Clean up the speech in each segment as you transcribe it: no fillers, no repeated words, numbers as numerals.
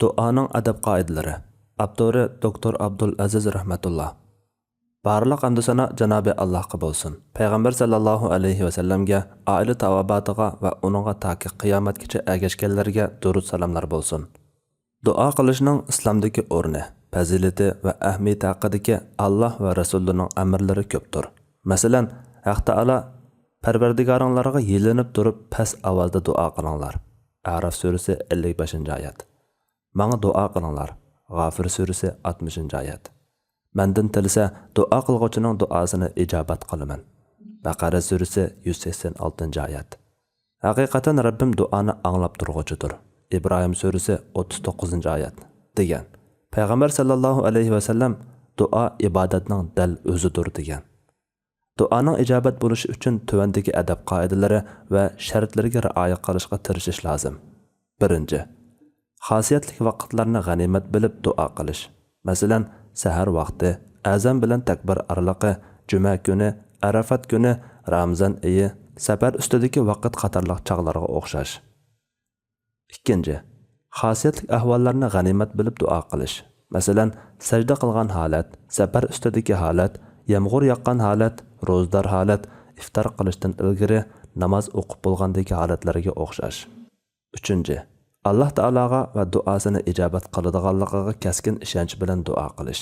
Duoning adab qoidalari. Abdori Dr. Abdul Aziz rahmatullah. Barliq hamd sana Janobi Allohga bo'lsin. Payg'ambar sallallohu alayhi va sallamga, oila tavobatiga va uningga taki qiyomatgacha ergashganlarga durud salomlar bo'lsin. Duo qilishning islomdagi o'rni, fazilati va ahamiyati haqidagi Alloh va Rasulining amrlari ko'pdir. Masalan, Haq Taala Parvardigoringlarga yelinib turib past ovozda duo qilinglar. Araf surasi 55-oyat. Manga duo qilinglar. G'afir surasi 60-oyat. Mendan tilsa duo qilguvchining duosini ijobat qilaman. Baqara surasi 186-oyat. Haqiqatan Rabbim duoni anglab turg'uchidir. İbrahim surasi 39-oyat degan. Payg'ambar sallallohu alayhi va sallam duo ibodatning dal o'zidir degan. Duoning ijobat bo'lishi uchun tuvandagi adab qoidalari va shartlariga rioya qilishga tirishish lozim. 1. Xosiyatli vaqtlarni g'animat bilib duo qilish. Masalan, sahar vaqti, azan bilan takbir araliqi, juma kuni, Arafat kuni, Ramazon oyi, safar ustidagi vaqt qatorliq chog'larga o'xshash. 2. Xosiyatli ahvollarni g'animat bilib duo qilish. Masalan, sajda qilgan holat, safar ustidagi holat, yomg'ir yoqqan holat, ro'zdor holat, iftor qilishdan ilgari namoz o'qib bo'lgandagi holatlarga o'xshash. 3. Alloh taologa va duosini ijobat qiladiganligiga kaskin ishonch bilan duo qilish.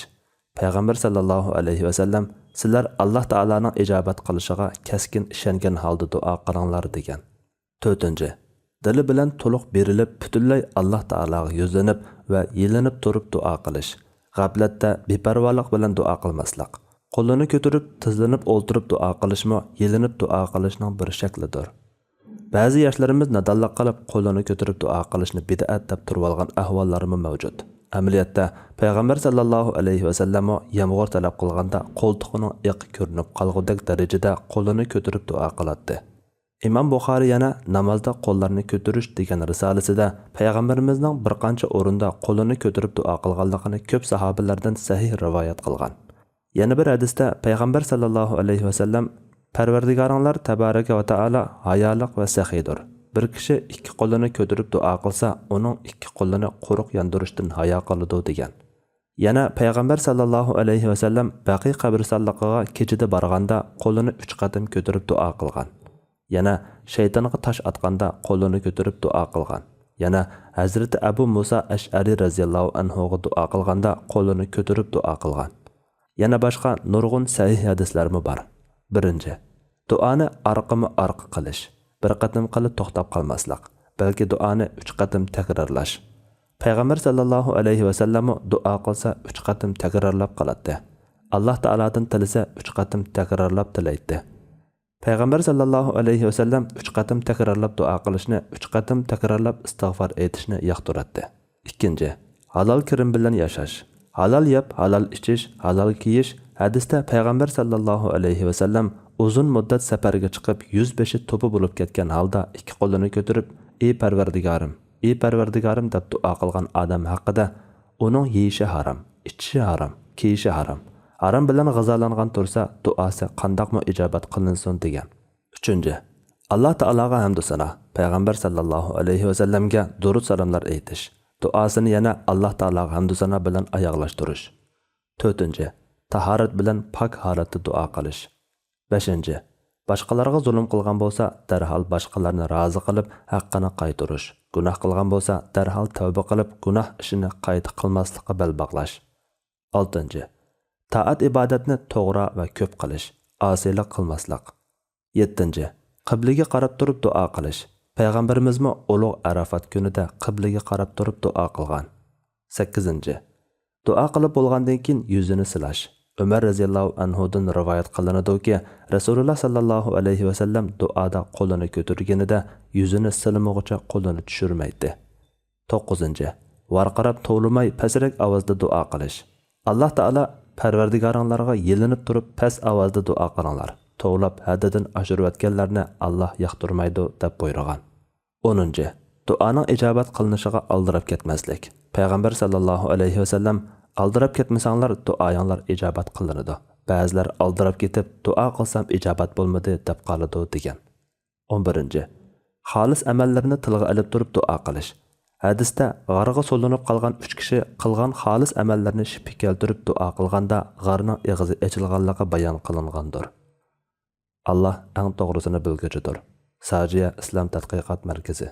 Payg'ambar sallallohu alayhi va sallam sizlar Alloh taolaning ijobat qilishiga kaskin ishongan holda duo qilinglar degan. 4. Dili bilan to'liq berilib, butunlay Alloh taolaga yuzlanib va yelinib turib duo qilish. G'aflatda beparvolik bilan duo qilmaslik. Qo'lini ko'tarib, tizlanib o'ltirib duo qilishmi, yelinib duo qilishning bir shaklidir. Ba'zi yoshlarimiz nadonlik qilib, qo'lini ko'tarib duo qilishni bid'at deb turib olgan ahvollarimiz mavjud. Amaliyotda Payg'ambar sallallohu alayhi va sallam yomg'ir talab qilganda qo'ltiqining iqi ko'rinib qolgudek darajada qo'lini ko'tarib duo qiladi. Imom Buxoriy yana namozda qo'llarni ko'tarish degan risolasida payg'ambarimizning bir qancha o'rinda qo'lini ko'tarib duo qilganligini ko'p sahobalardan sahih rivoyat qilgan. Yana bir hadisda payg'ambar sallallohu alayhi va sallam Parvardigoringlar tabaraka va taala hayoliq va saxiydir. Bir kishi ikki qo'lini ko'tarib duo qilsa, uning ikki qo'lini quruq yondirishdan hayo qiladi degan. Yana payg'ambar sallallohu alayhi va sallam Baqiy qabristonligiga kechida borganda qo'lini 3 qatim ko'tarib duo qilgan. Yana shaytonga tosh atganda qo'lini ko'tarib duo qilgan. Yana Hazrati Abu Musa Ash'ari radhiyallohu anhu ga duo qilganda qo'lini ko'tarib duo qilgan. Yana boshqa nurg'un sahih hadislarmi bor. 1. Duoni orqama-orqa qilish. Bir qatim qilib to'xtab qolmaslik, balki duoni 3 qatim takrorlash. Payg'ambar sallallohu alayhi va sallam duo qilsa 3 qatim takrorlab qiladi. Alloh taoladan tilasa 3 qatim takrorlab tilaydi. Payg'ambar sallallohu alayhi va sallam 3 qatim takrorlab duo qilishni, 3 qatim takrorlab istig'for aytishni yoqtiradi. 2. Halol kirim bilan yashash. Halal yeb, halal ichish, halal kiyish. Hadisda payg'ambar sallallohu alayhi va sallam uzun muddat safarga chiqib 105 to'pi bo'lib ketgan holda ikki qo'lini ko'tarib, "Ey Parvardigorim" deb duo qilgan odam haqida uning yeyishi harom, ichishi harom, kiyishi harom. Harom bilan g'izolangan tursa, duosi qandoqmi ijobat qilinsin degan. 3. Alloh taologa hamd sana, payg'ambar sallallohu alayhi va sallamga durud salomlar aytish. Duosini yana Alloh taologa hamd sana bilan oyoqlashtirish. 4. Tahorat bilan pok holatda duo qilish. 5. Boshqalarga zulm qilgan bo'lsa, darhol boshqalarni rozi qilib, haqqini qaytarish. Gunoh qilgan bo'lsa, darhol tavba qilib, gunoh ishini qayta qilmaslikka bel bog'lash. 6. Taat ibodatni to'g'ri va ko'p qilish, osiylik qilmaslik. 7. Qiblaga qarab turib duo qilish. Payg'ambarimizmi ulug' Arafat kunida qiblaga qarab turib duo qilgan. 8. Duo qilib bo'lgandan keyin yuzini silash. Umar radhiyallohu anhudan rivoyat qilinadiki, Rasululloh sallallohu alayhi va sallam duoda qo'lini ko'targanida yuzini silmog'icha qo'lini tushirmaydi. 9. Varqirab to'vlamay pasrak ovozda duo qilish. Alloh taolo Parvardigoringlarga yelinib turib past ovozda duo qilinglar. To'vlab haddidan oshirayotganlarni Alloh yoqtirmaydi deb buyurgan. 10. Duoning ijobat qilinishiga aldirab ketmaslik. Payg'ambar sallallohu alayhi va sallam aldirab ketmasanglar duoyinglar ijobat qilinadi. Ba'zilar aldirab ketib duo qilsam ijobat bo'lmadi deb qoladi degan. 11. Xolis amallarni tilga olib turib duo qilish. Hadisda g'arga so'linib qolgan 3 kishi qilgan xolis amallarni shifi keltirib duo qilganda g'arning og'zi ochilganligi bayon qilingandir. Allah eng to'g'risini bilguchidir. Sajiya Islom tadqiqot markazi